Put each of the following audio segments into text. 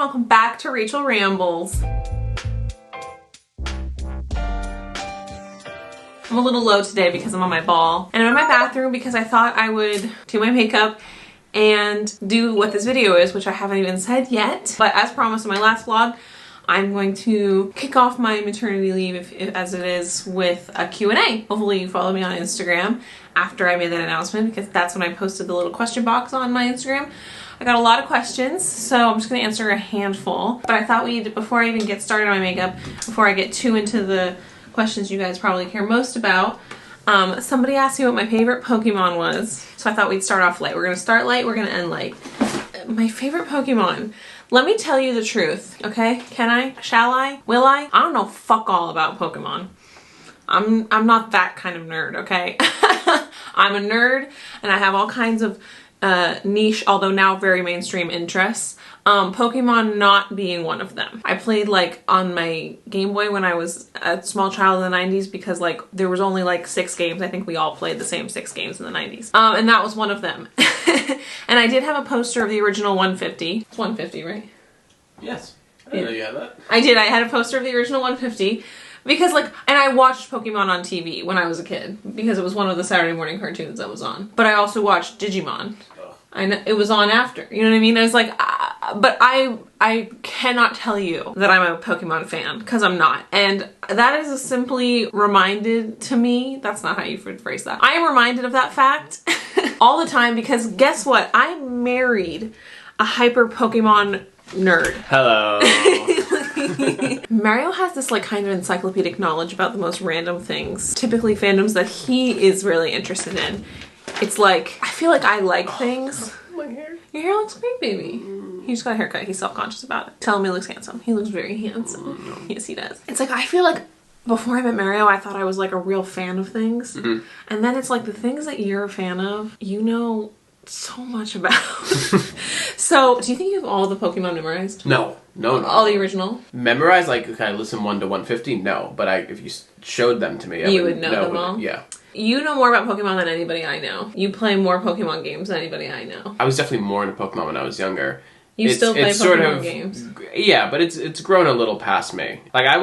welcome back to Rachel Rambles. I'm a little low today because I'm on my ball. And I'm in my bathroom because I thought I would do my makeup and do what this video is, which I haven't even said yet. But as promised in my last vlog, I'm going to kick off my maternity leave as it is with a Q&A. Hopefully you follow me on Instagram after I made that announcement, because that's when I posted the little question box on my Instagram. I got a lot of questions, so I'm just gonna answer a handful. But I thought before I even get started on my makeup, before I get too into the questions you guys probably care most about, somebody asked me what my favorite Pokemon was. So I thought we'd start off light. We're gonna start light, we're gonna end light. My favorite Pokemon. Let me tell you the truth, okay? Can I? Shall I? Will I? I don't know fuck all about Pokemon. I'm not that kind of nerd, okay? I'm a nerd and I have all kinds of niche, although now very mainstream interests. Pokemon not being one of them. I played like on my Game Boy when I was a small child in the 90s, because like there was only like 6 games. I think we all played the same 6 games in the 90s. And that was one of them. And I did have a poster of the original 150. It's 150, right? Yes. I didn't know you had that. I did. I had a poster of the original 150. Because like, and I watched Pokemon on TV when I was a kid, because it was one of the Saturday morning cartoons that was on. But I also watched Digimon. I know it was on after, you know what I mean? I was like, but I cannot tell you that I'm a Pokemon fan, because I'm not. And that is simply reminded to me, that's not how you would phrase that. I am reminded of that fact all the time, because guess what? I married a hyper Pokemon nerd. Hello. Mario has this like kind of encyclopedic knowledge about the most random things, typically fandoms that he is really interested in. It's like, I feel like I like things. My hair. Your hair looks great, baby. He just got a haircut. He's self-conscious about it. Tell him he looks handsome. He looks very handsome. Yes, he does. It's like, I feel like before I met Mario, I thought I was like a real fan of things. And then it's like the things that you're a fan of, you know so much about. So, do you think you have all the Pokemon memorized? No. All the original? Memorized, like, kind of listen 1 to 150? No. But if you showed them to me, you would know them all? Yeah. You know more about Pokemon than anybody I know. You play more Pokemon games than anybody I know. I was definitely more into Pokemon when I was younger. You still play Pokemon games? Yeah, but it's grown a little past me. Like, I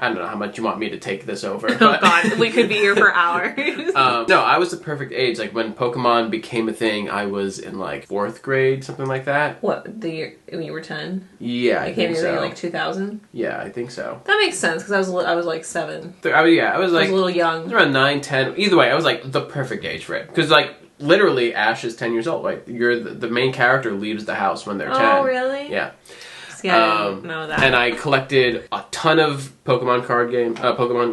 don't know how much you want me to take this over. Oh god, we could be here for hours. No, I was the perfect age. Like, when Pokemon became a thing, I was in like 4th grade, something like that. What, the year when you were 10? Yeah, I think so. Like 2000? Yeah, I think so. That makes sense, because I was like 7. I was like a little young. I was around 9, 10. Either way, I was like the perfect age for it. Because like, literally, Ash is 10 years old. Like, the main character leaves the house when they're 10. Oh, really? Yeah. Yeah, I didn't know that. And I collected a ton of Pokemon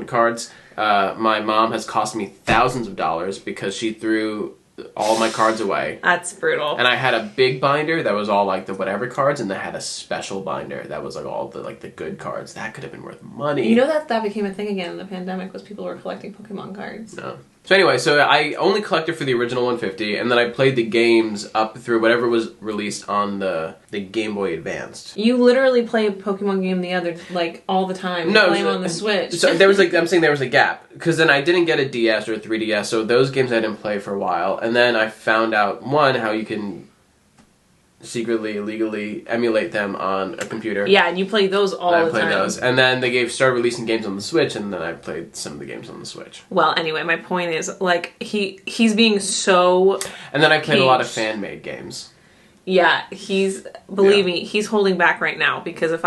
cards. My mom has cost me thousands of dollars because she threw all my cards away. That's brutal. And I had a big binder that was all like the whatever cards, and I had a special binder that was like all the good cards. That could have been worth money. You know that became a thing again in the pandemic, was people were collecting Pokemon cards. No. So anyway, I only collected for the original 150, and then I played the games up through whatever was released on the Game Boy Advanced. You literally play a Pokemon game all the time. No, playing on the Switch. So I'm saying there was a gap, because then I didn't get a DS or a 3DS, so those games I didn't play for a while, and then I found out, how you can secretly, illegally emulate them on a computer. Yeah, and you play those all the time. I played those. And then they started releasing games on the Switch, and then I played some of the games on the Switch. Well, anyway, my point is, like, he's being so... And then I played a lot of fan-made games. Yeah, believe me, he's holding back right now, because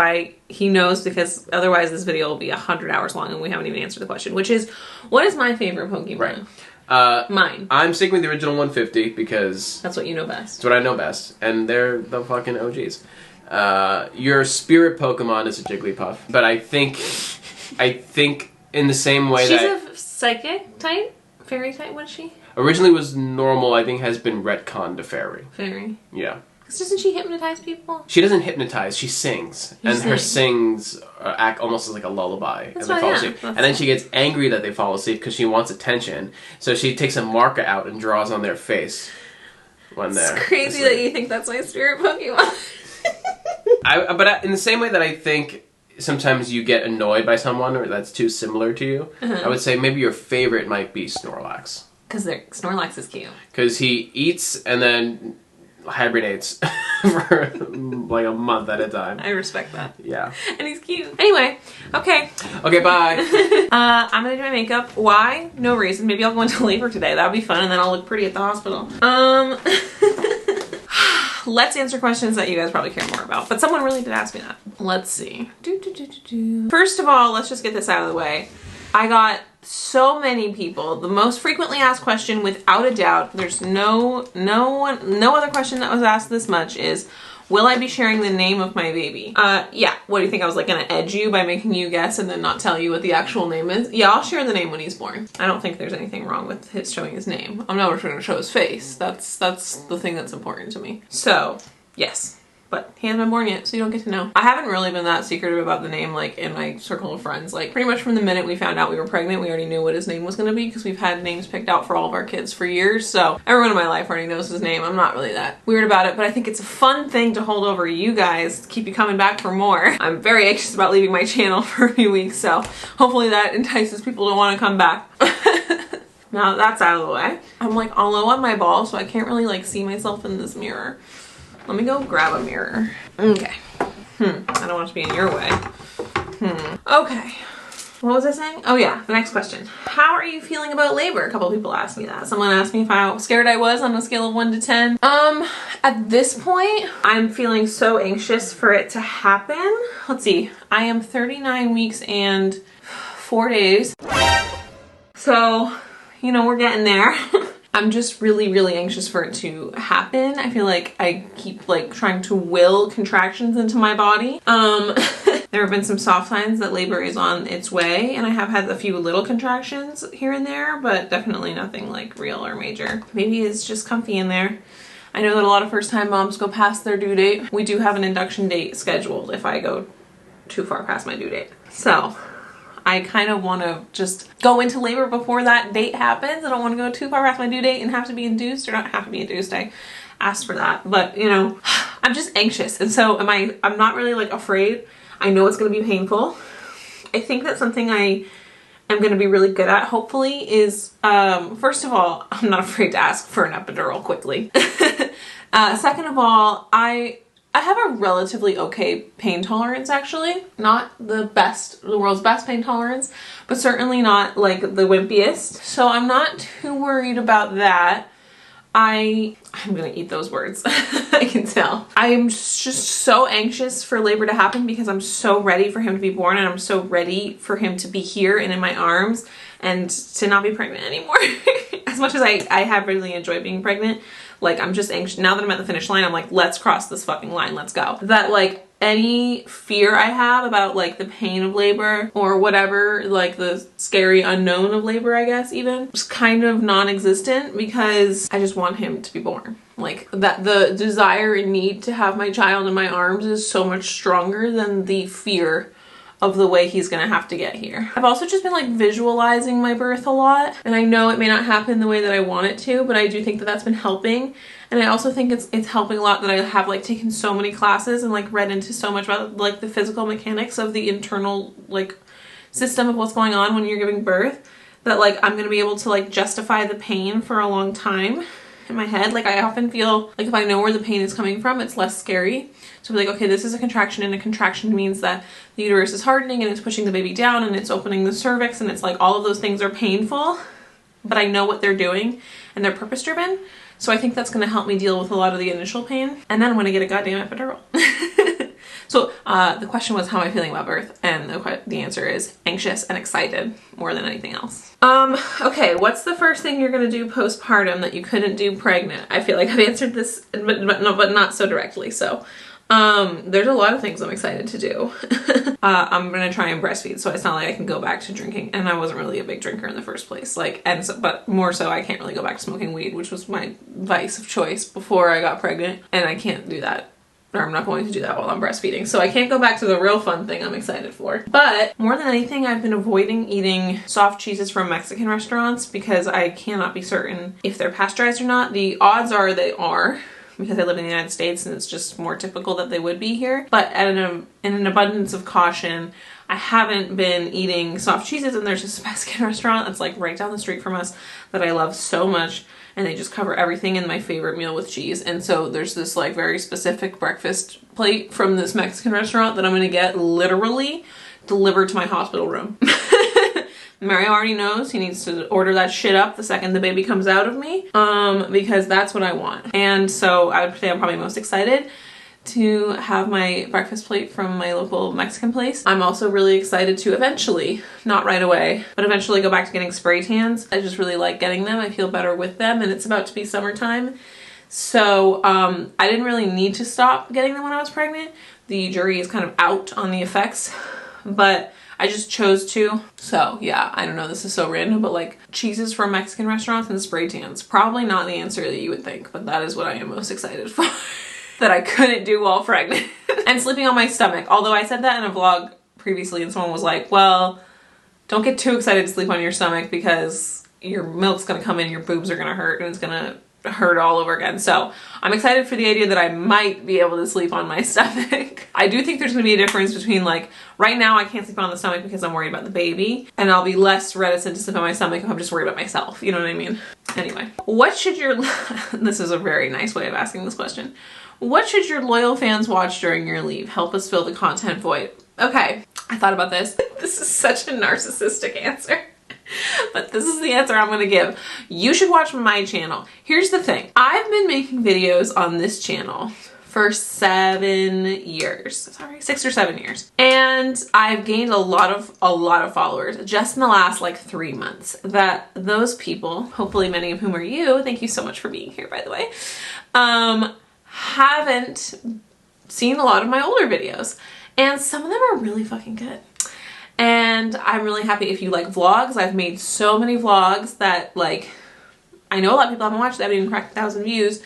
he knows, because otherwise this video will be 100 hours long and we haven't even answered the question, which is, what is my favorite Pokemon? Right. Mine. I'm sticking with the original 150 because... That's what you know best. That's what I know best. And they're the fucking OGs. Your spirit Pokemon is a Jigglypuff. But I think in the same way She's a psychic type? Fairy type, what is she? Originally was normal, I think has been retconned to fairy. Fairy. Yeah. Doesn't she hypnotize people? She doesn't hypnotize, she sings. Her sings act almost as like a lullaby. That's and they fall asleep. And then she gets angry that they fall asleep because she wants attention. So she takes a marker out and draws on their face when they're It's crazy that you think that's my spirit Pokemon. But in the same way that I think sometimes you get annoyed by someone or that's too similar to you, I would say maybe your favorite might be Snorlax. Because Snorlax is cute. Because he eats and then hibernates for like a month at a time. I respect that. Yeah. And he's cute. Anyway, okay. Okay, bye. I'm gonna do my makeup. Why? No reason. Maybe I'll go into labor today. That would be fun, and then I'll look pretty at the hospital. Let's answer questions that you guys probably care more about. But someone really did ask me that. Let's see. First of all, let's just get this out of the way. I got so many people. The most frequently asked question, without a doubt, there's no other question that was asked this much is, will I be sharing the name of my baby? Yeah. What do you think? I was like gonna edge you by making you guess and then not tell you what the actual name is? Yeah, I'll share the name when he's born. I don't think there's anything wrong with his showing his name. I'm never gonna show his face. That's the thing that's important to me. So, yes. But he hasn't been born yet, so you don't get to know. I haven't really been that secretive about the name, like, in my circle of friends. Like, pretty much from the minute we found out we were pregnant, we already knew what his name was gonna be because we've had names picked out for all of our kids for years. So everyone in my life already knows his name. I'm not really that weird about it, but I think it's a fun thing to hold over you guys to keep you coming back for more. I'm very anxious about leaving my channel for a few weeks, so hopefully that entices people to want to come back. Now that that's out of the way, I'm like all low on my ball, so I can't really like see myself in this mirror. Let me go grab a mirror. Okay. I don't want to be in your way. Okay. What was I saying? Oh yeah, the next question. How are you feeling about labor? A couple of people asked me that. Someone asked me how scared I was on a scale of 1 to 10. At this point, I'm feeling so anxious for it to happen. Let's see. I am 39 weeks and 4 days. So, you know, we're getting there. I'm just really, really anxious for it to happen. I feel like I keep like trying to will contractions into my body. There have been some soft signs that labor is on its way, and I have had a few little contractions here and there, but definitely nothing like real or major. Maybe it's just comfy in there. I know that a lot of first-time moms go past their due date. We do have an induction date scheduled if I go too far past my due date. So I kind of want to just go into labor before that date happens. I don't want to go too far past my due date and have to be induced, or not have to be induced. I asked for that, but you know, I'm just anxious. And so I'm not really like afraid. I know it's going to be painful. I think that something I am going to be really good at, hopefully, is, first of all, I'm not afraid to ask for an epidural quickly. Second of all, I have a relatively okay pain tolerance, actually. Not the world's best pain tolerance, but certainly not like the wimpiest. So I'm not too worried about that. I'm gonna eat those words. I can tell. I'm just so anxious for labor to happen because I'm so ready for him to be born, and I'm so ready for him to be here and in my arms and to not be pregnant anymore. As much as I have really enjoyed being pregnant, like I'm just anxious. Now that I'm at the finish line, I'm like, let's cross this fucking line, let's go. That like any fear I have about like the pain of labor or whatever, like the scary unknown of labor, I guess even, is kind of non-existent because I just want him to be born. Like that the desire and need to have my child in my arms is so much stronger than the fear of the way he's gonna have to get here. I've also just been like visualizing my birth a lot, and I know it may not happen the way that I want it to, but I do think that that's been helping. And I also think it's helping a lot that I have like taken so many classes and like read into so much about like the physical mechanics of the internal like system of what's going on when you're giving birth, that like I'm gonna be able to like justify the pain for a long time in my head. Like I often feel like if I know where the pain is coming from, it's less scary. So like, okay, this is a contraction, and a contraction means that the uterus is hardening and it's pushing the baby down and it's opening the cervix, and it's like all of those things are painful, but I know what they're doing and they're purpose driven. So I think that's going to help me deal with a lot of the initial pain. And then I'm going to get a goddamn epidural. So the question was, how am I feeling about birth? And the answer is anxious and excited more than anything else. Okay, what's the first thing you're gonna do postpartum that you couldn't do pregnant? I feel like I've answered this, but not so directly. So there's a lot of things I'm excited to do. I'm gonna try and breastfeed, so it's not like I can go back to drinking, and I wasn't really a big drinker in the first place. Like, and so, but more so, I can't really go back to smoking weed, which was my vice of choice before I got pregnant, and I can't do that. Or I'm not going to do that while I'm breastfeeding. So I can't go back to the real fun thing I'm excited for. But more than anything, I've been avoiding eating soft cheeses from Mexican restaurants because I cannot be certain if they're pasteurized or not. The odds are they are, because I live in the United States and it's just more typical that they would be here. But in an abundance of caution, I haven't been eating soft cheeses, and there's this Mexican restaurant that's like right down the street from us that I love so much. and they just cover everything in my favorite meal with cheese. And so there's this like very specific breakfast plate from this Mexican restaurant that I'm gonna get literally delivered to my hospital room. Mario already knows he needs to order that shit up the second the baby comes out of me, because that's what I want. And so I would say I'm probably most excited to have my breakfast plate from my local Mexican place. I'm also really excited to eventually, not right away, but eventually go back to getting spray tans. I just really like getting them. I feel better with them, and it's about to be summertime. So I didn't really need to stop getting them when I was pregnant. The jury is kind of out on the effects, but I just chose to. So yeah, I don't know, this is so random, but like cheeses from Mexican restaurants and spray tans. Probably not the answer that you would think, but that is what I am most excited for. That I couldn't do while pregnant. And sleeping on my stomach. Although I said that in a vlog previously and someone was like, well, don't get too excited to sleep on your stomach because your milk's gonna come in, your boobs are gonna hurt, and it's gonna hurt all over again. So I'm excited for the idea that I might be able to sleep on my stomach. I do think there's gonna be a difference between like, right now I can't sleep on the stomach because I'm worried about the baby, and I'll be less reticent to sleep on my stomach if I'm just worried about myself. You know what I mean? Anyway, what should your, this is a very nice way of asking this question. What should your loyal fans watch during your leave? Help us fill the content void. Okay, I thought about this. This is such a narcissistic answer. But this is the answer I'm gonna give. You should watch my channel. Here's the thing. I've been making videos on this channel for 7 years. Sorry, 6 or 7 years. And I've gained a lot of followers just in the last like 3 months. That those people, hopefully many of whom are you, thank you so much for being here by the way, haven't seen a lot of my older videos. And some of them are really fucking good. And I'm really happy if you like vlogs. I've made so many vlogs that like, I know a lot of people haven't watched that, I haven't even cracked 1,000 views.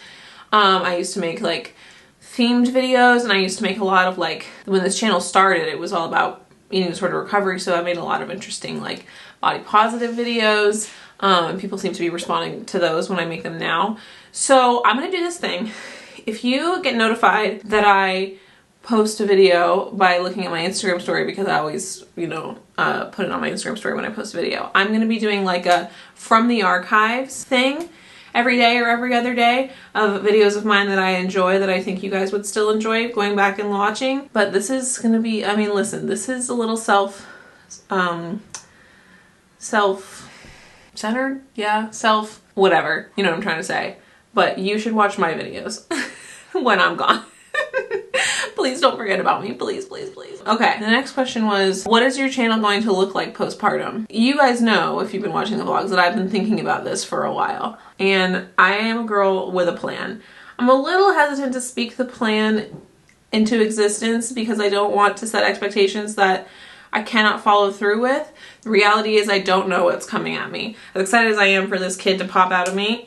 I used to make like themed videos, and I used to make a lot of like, when this channel started, it was all about eating disorder recovery. So I made a lot of interesting like body positive videos. And people seem to be responding to those when I make them now. So I'm gonna do this thing. If you get notified that I post a video by looking at my Instagram story, because I always, you know, put it on my Instagram story when I post a video, I'm gonna be doing like a from the archives thing every day or every other day of videos of mine that I enjoy, that I think you guys would still enjoy going back and watching. But this is gonna be, I mean, listen, this is a little self-centered, yeah, whatever, you know what I'm trying to say. But you should watch my videos when I'm gone. Please don't forget about me. Please, please, please. Okay, the next question was, what is your channel going to look like postpartum? You guys know, if you've been watching the vlogs, that I've been thinking about this for a while. And I am a girl with a plan. I'm a little hesitant to speak the plan into existence because I don't want to set expectations that I cannot follow through with. The reality is I don't know what's coming at me. As excited as I am for this kid to pop out of me,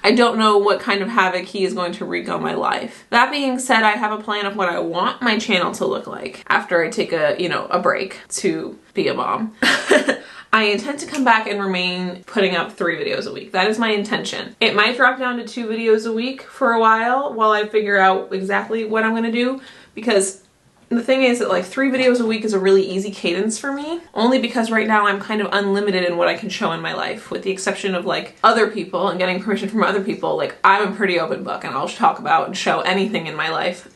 I don't know what kind of havoc he is going to wreak on my life. That being said, I have a plan of what I want my channel to look like after I take a, you know, a break to be a mom. I intend to come back and remain putting up 3 videos a week. That is my intention. It might drop down to 2 videos a week for a while I figure out exactly what I'm gonna do, because the thing is that like 3 videos a week is a really easy cadence for me, only because right now I'm kind of unlimited in what I can show in my life, with the exception of like other people and getting permission from other people. Like, I'm a pretty open book and I'll talk about and show anything in my life.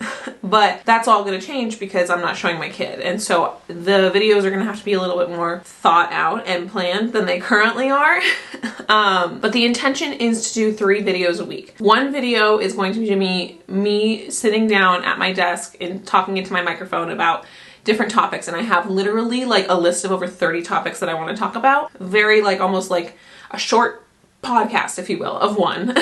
But that's all gonna change because I'm not showing my kid. And so the videos are gonna have to be a little bit more thought out and planned than they currently are. But the intention is to do 3 videos a week. 1 video is going to be me sitting down at my desk and talking into my microphone about different topics, and I have literally like a list of over 30 topics that I want to talk about. Very like almost like a short podcast, if you will, of one.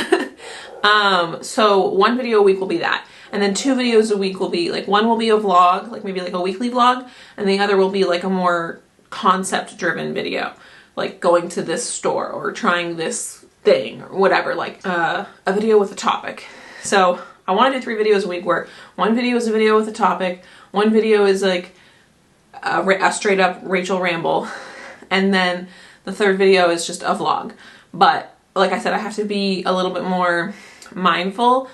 So 1 video a week will be that. And then 2 videos a week will be like, one will be a vlog, like maybe like a weekly vlog, and the other will be like a more concept driven video, like going to this store or trying this thing or whatever, like a video with a topic. So I want to do 3 videos a week where 1 video is a video with a topic, 1 video is like a straight up Rachel ramble, and then the 3rd video is just a vlog. But like I said, I have to be a little bit more mindful.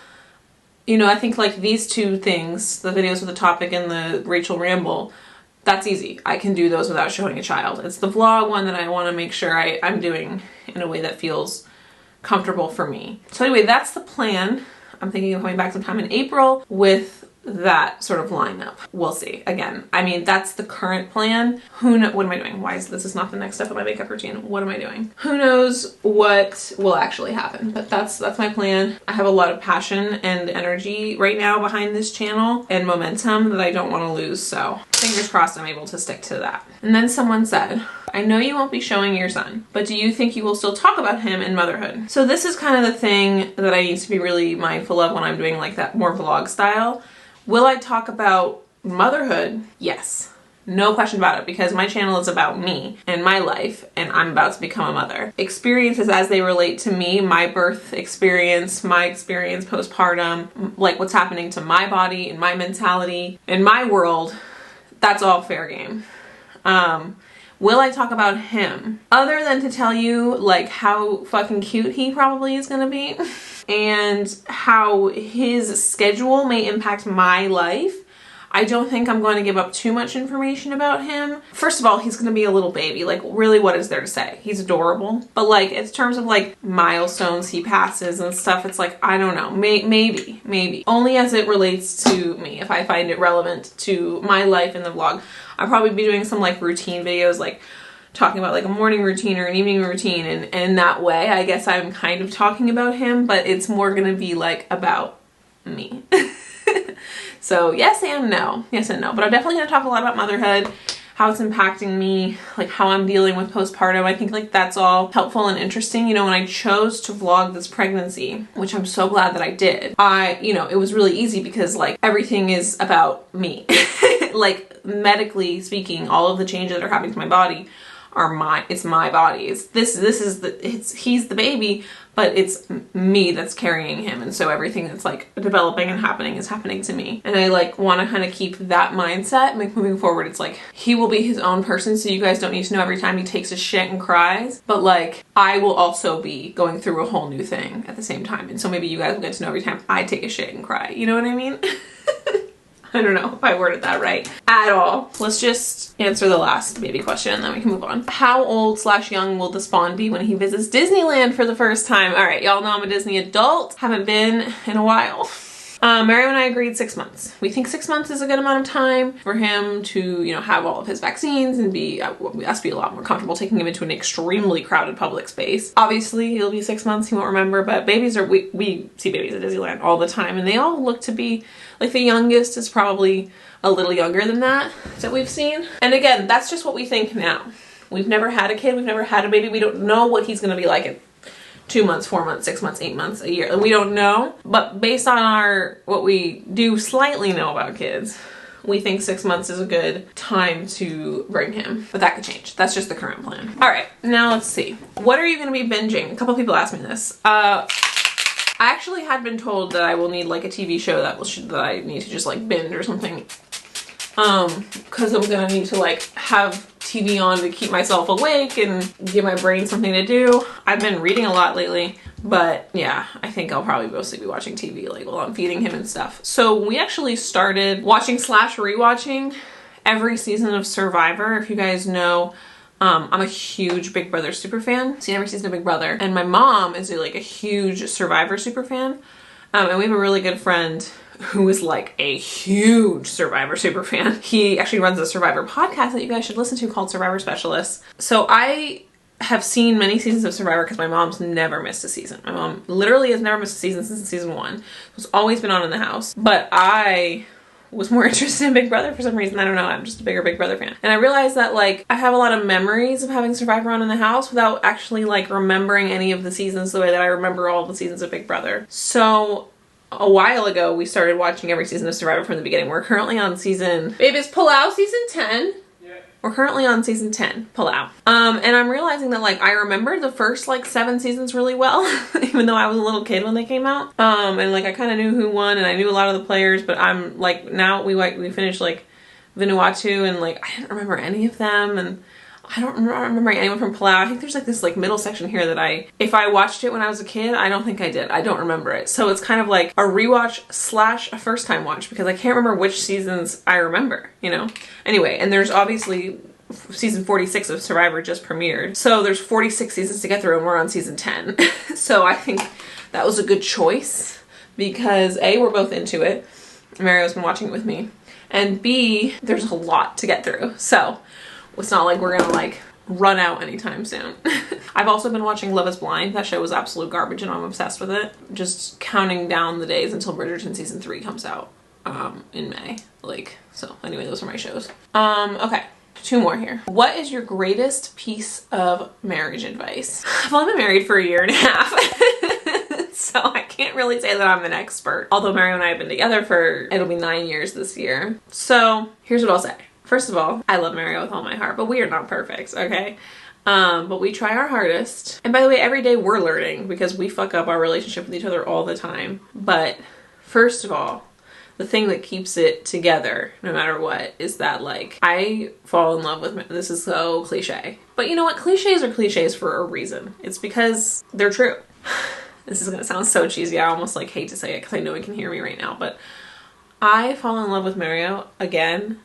You know, I think like these 2 things, the videos with a topic and the Rachel ramble, that's easy. I can do those without showing a child. It's the vlog one that I want to make sure I'm doing in a way that feels comfortable for me. So anyway, that's the plan. I'm thinking of coming back sometime in April with that sort of lineup. We'll see. Again, I mean, that's the current plan. Who knows? What am I doing? Why is this is not the next step of my makeup routine? What am I doing? Who knows what will actually happen? But that's my plan. I have a lot of passion and energy right now behind this channel and momentum that I don't want to lose. So fingers crossed I'm able to stick to that. And then someone said, I know you won't be showing your son, but do you think you will still talk about him in motherhood? So this is kind of the thing that I need to be really mindful of when I'm doing like that more vlog style. Will I talk about motherhood? Yes. No question about it, because my channel is about me and my life, and I'm about to become a mother. Experiences as they relate to me, my birth experience, my experience postpartum, like what's happening to my body and my mentality and my world, that's all fair game. Will I talk about him? Other than to tell you like how fucking cute he probably is gonna be and how his schedule may impact my life, I don't think I'm going to give up too much information about him. First of all, he's gonna be a little baby. Like, really, what is there to say? He's adorable. But like, in terms of like milestones he passes and stuff, it's like, I don't know, maybe. Only as it relates to me, if I find it relevant to my life in the vlog. I'll probably be doing some like routine videos, like talking about like a morning routine or an evening routine, and in that way, I guess I'm kind of talking about him, but it's more gonna be like about me. So yes and no. Yes and no. But I'm definitely going to talk a lot about motherhood, how it's impacting me, like how I'm dealing with postpartum. I think like that's all helpful and interesting. You know, when I chose to vlog this pregnancy, which I'm so glad that I did, it was really easy because like everything is about me. Like medically speaking, all of the changes that are happening to my body are it's my body. He's the baby, but it's me that's carrying him, and so everything that's like developing and happening is happening to me. And I like want to kind of keep that mindset, like moving forward. It's like he will be his own person, so you guys don't need to know every time he takes a shit and cries, but like I will also be going through a whole new thing at the same time, and so maybe you guys will get to know every time I take a shit and cry. You know what I mean? I don't know if I worded that right at all. Let's just answer the last baby question and then we can move on. How old/young will the spawn be when he visits Disneyland for the first time? All right, y'all know I'm a Disney adult. Haven't been in a while. Mario and I agreed 6 months. We think 6 months is a good amount of time for him to, have all of his vaccines and be a lot more comfortable taking him into an extremely crowded public space. Obviously, he'll be 6 months, he won't remember, but babies we see babies at Disneyland all the time, and they all look to be, like the youngest is probably a little younger than that we've seen. And again, that's just what we think now. We've never had a kid, we've never had a baby, we don't know what he's gonna be like in 2 months, 4 months, 6 months, 8 months, a year. We don't know, but based on what we do slightly know about kids, we think 6 months is a good time to bring him, but that could change. That's just the current plan. All right, now let's see. What are you gonna be binging? A couple people asked me this. I actually had been told that I will need like a TV show that I need to just like binge or something. Cause I'm gonna need to like have TV on to keep myself awake and give my brain something to do. I've been reading a lot lately, but yeah, I think I'll probably mostly be watching TV like while I'm feeding him and stuff. So we actually started watching / rewatching every season of Survivor. If you guys know, I'm a huge Big Brother super fan. Seen every season of Big Brother. And my mom is like a huge Survivor super fan. And we have a really good friend who is like a huge Survivor super fan. He actually runs a Survivor podcast that you guys should listen to called Survivor Specialists. So I have seen many seasons of Survivor because my mom's never missed a season. My mom literally has never missed a season since season 1. It's always been on in the house. But I was more interested in Big Brother for some reason. I don't know, I'm just a bigger Big Brother fan. And I realized that like I have a lot of memories of having Survivor on in the house without actually like remembering any of the seasons the way that I remember all the seasons of Big Brother. So a while ago we started watching every season of Survivor from the beginning. We're currently on season, babe, it's Palau season 10. We're currently on season 10, Palau. And I'm realizing that like I remember the first like 7 seasons really well, even though I was a little kid when they came out. And like I kind of knew who won and I knew a lot of the players, but I'm like, now we finished like Vanuatu and like I didn't remember any of them, and I don't remember anyone from Palau. I think there's like this like middle section here that if I watched it when I was a kid, I don't think I did. I don't remember it. So it's kind of like a rewatch / a first time watch because I can't remember which seasons I remember, Anyway, and there's obviously season 46 of Survivor just premiered. So there's 46 seasons to get through and we're on season 10. So I think that was a good choice because A, we're both into it. Mario's been watching it with me. And B, there's a lot to get through. So it's not like we're gonna like run out anytime soon. I've also been watching Love is Blind. That show was absolute garbage and I'm obsessed with it. Just counting down the days until Bridgerton season 3 comes out in May. Like, so anyway, those are my shows. Okay. 2 more here. What is your greatest piece of marriage advice? I've only been married for a year and a half. So I can't really say that I'm an expert. Although Mario and I have been together for, it'll be 9 years this year. So here's what I'll say. First of all, I love Mario with all my heart, but we are not perfect, okay? But we try our hardest. And by the way, every day we're learning because we fuck up our relationship with each other all the time. But first of all, the thing that keeps it together, no matter what, is that like, I fall in love with, this is so cliche. But you know what? Cliches are cliches for a reason. It's because they're true. This is gonna sound so cheesy. I almost like hate to say it because I know he can hear me right now, but I fall in love with Mario again,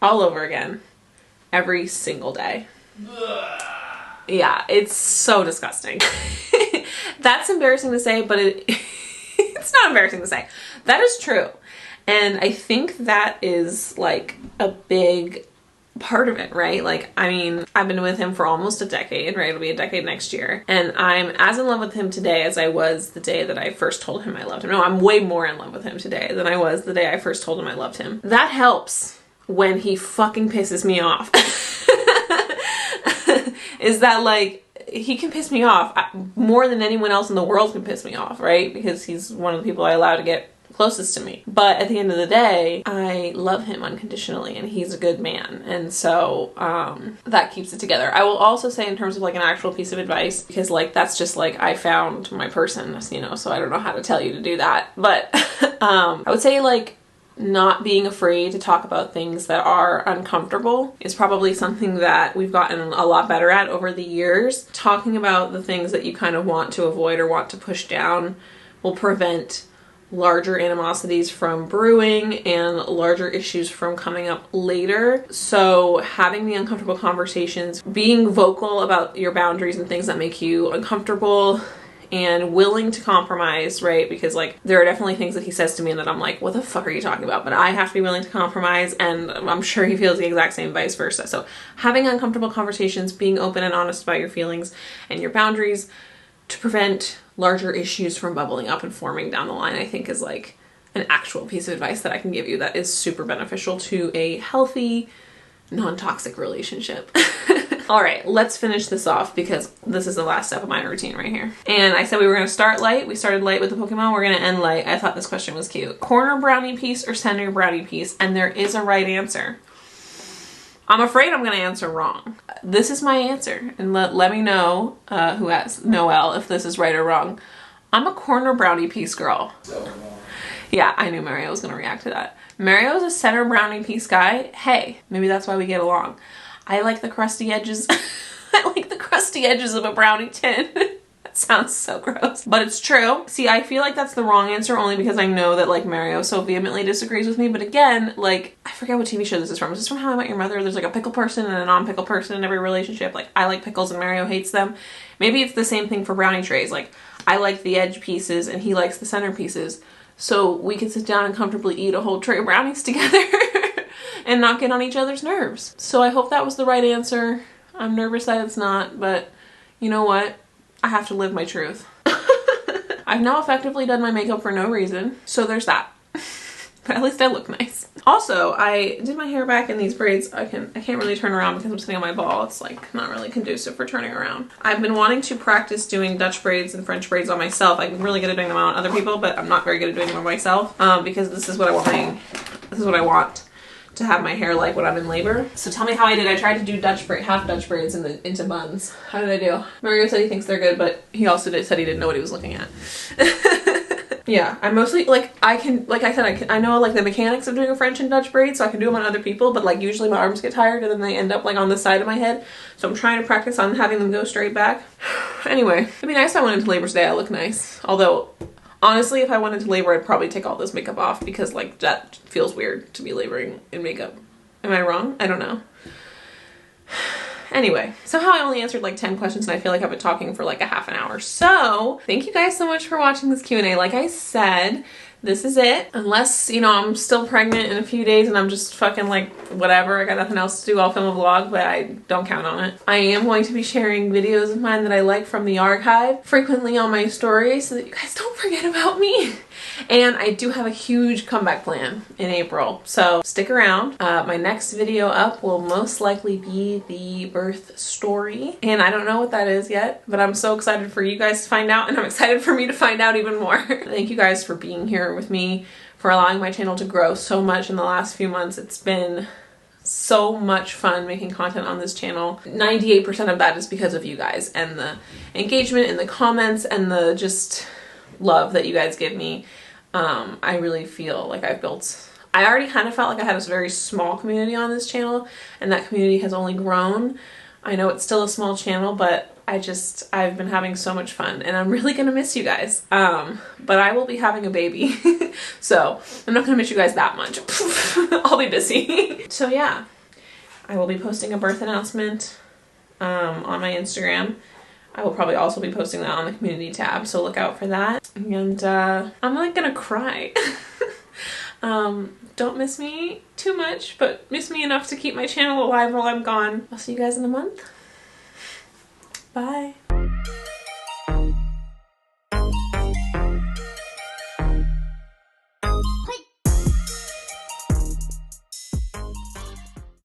all over again, every single day. Yeah, it's so disgusting. That's embarrassing to say, but it's not embarrassing to say. That is true. And I think that is like a big part of it, right? Like, I mean, I've been with him for almost a decade, right? It'll be a decade next year. And I'm as in love with him today as I was the day that I first told him I loved him. No, I'm way more in love with him today than I was the day I first told him I loved him. That helps when he fucking pisses me off. Is that like, he can piss me off more than anyone else in the world can piss me off, right? Because he's one of the people I allow to get closest to me. But at the end of the day, I love him unconditionally and he's a good man. And so that keeps it together. I will also say in terms of like an actual piece of advice, because like that's just like I found my person, you know, so I don't know how to tell you to do that. But I would say like not being afraid to talk about things that are uncomfortable is probably something that we've gotten a lot better at over the years. Talking about the things that you kind of want to avoid or want to push down will prevent larger animosities from brewing and larger issues from coming up later. So having the uncomfortable conversations, being vocal about your boundaries and things that make you uncomfortable and willing to compromise, right? Because like there are definitely things that he says to me that I'm like, what the fuck are you talking about? But I have to be willing to compromise, and I'm sure he feels the exact same vice versa. So having uncomfortable conversations, being open and honest about your feelings and your boundaries to prevent larger issues from bubbling up and forming down the line, I think is like an actual piece of advice that I can give you that is super beneficial to a healthy, non-toxic relationship. All right, let's finish this off because this is the last step of my routine right here. And I said we were going to start light. We started light with the Pokemon. We're going to end light. I thought this question was cute. Corner brownie piece or center brownie piece? And there is a right answer. I'm afraid I'm going to answer wrong. This is my answer. And let me know who has Noelle if this is right or wrong. I'm a corner brownie piece girl. Yeah, I knew Mario was going to react to that. Mario's a center brownie piece guy. Hey, maybe that's why we get along. I like the crusty edges. I like the crusty edges of a brownie tin. That sounds so gross, but it's true. See, I feel like that's the wrong answer only because I know that like Mario so vehemently disagrees with me. But again, like I forget what TV show this is from. Is this from How I Met Your Mother? There's like a pickle person and a non-pickle person in every relationship. Like I like pickles and Mario hates them. Maybe it's the same thing for brownie trays. Like I like the edge pieces and he likes the center pieces. So we can sit down and comfortably eat a whole tray of brownies together and not get on each other's nerves. So I hope that was the right answer. I'm nervous that it's not, but you know what? I have to live my truth. I've now effectively done my makeup for no reason, so there's that. But at least I look nice. Also, I did my hair back in these braids. I can't really turn around because I'm sitting on my ball. It's like not really conducive for turning around. I've been wanting to practice doing Dutch braids and French braids on myself. I'm really good at doing them on other people, but I'm not very good at doing them on myself because this is what I want to have my hair like when I'm in labor. So tell me how I did. I tried to do half Dutch braids into buns. How did I do? Mario said he thinks they're good, but he also said he didn't know what he was looking at. Yeah, I mostly, like, I know, like, the mechanics of doing a French and Dutch braid, so I can do them on other people, but, like, usually my arms get tired and then they end up, like, on the side of my head, so I'm trying to practice on having them go straight back. Anyway, it'd be nice if I went into labor today. I look nice. Although, honestly, if I went into labor, I'd probably take all this makeup off because, like, that feels weird to be laboring in makeup. Am I wrong? I don't know. Anyway, somehow I only answered like 10 questions and I feel like I've been talking for like a half an hour. So thank you guys so much for watching this Q&A. Like I said, this is it. Unless, you know, I'm still pregnant in a few days and I'm just fucking like, whatever, I got nothing else to do, I'll film a vlog, but I don't count on it. I am going to be sharing videos of mine that I like from the archive frequently on my stories so that you guys don't forget about me. And I do have a huge comeback plan in April, so stick around. My next video up will most likely be the birth story, and I don't know what that is yet, but I'm so excited for you guys to find out, and I'm excited for me to find out even more. Thank you guys for being here with me, for allowing my channel to grow so much in the last few months. It's been so much fun making content on this channel. 98% of that is because of you guys and the engagement and the comments and the just love that you guys give me. I really feel like I already kind of felt like I had a very small community on this channel, and that community has only grown. I know it's still a small channel, but I've been having so much fun, and I'm really gonna miss you guys. But I will be having a baby, so I'm not gonna miss you guys that much. I'll be busy. So yeah, I will be posting a birth announcement on my Instagram. I will probably also be posting that on the community tab, so look out for that. And I'm like gonna cry. Don't miss me too much, but miss me enough to keep my channel alive while I'm gone. I'll see you guys in a month. Bye.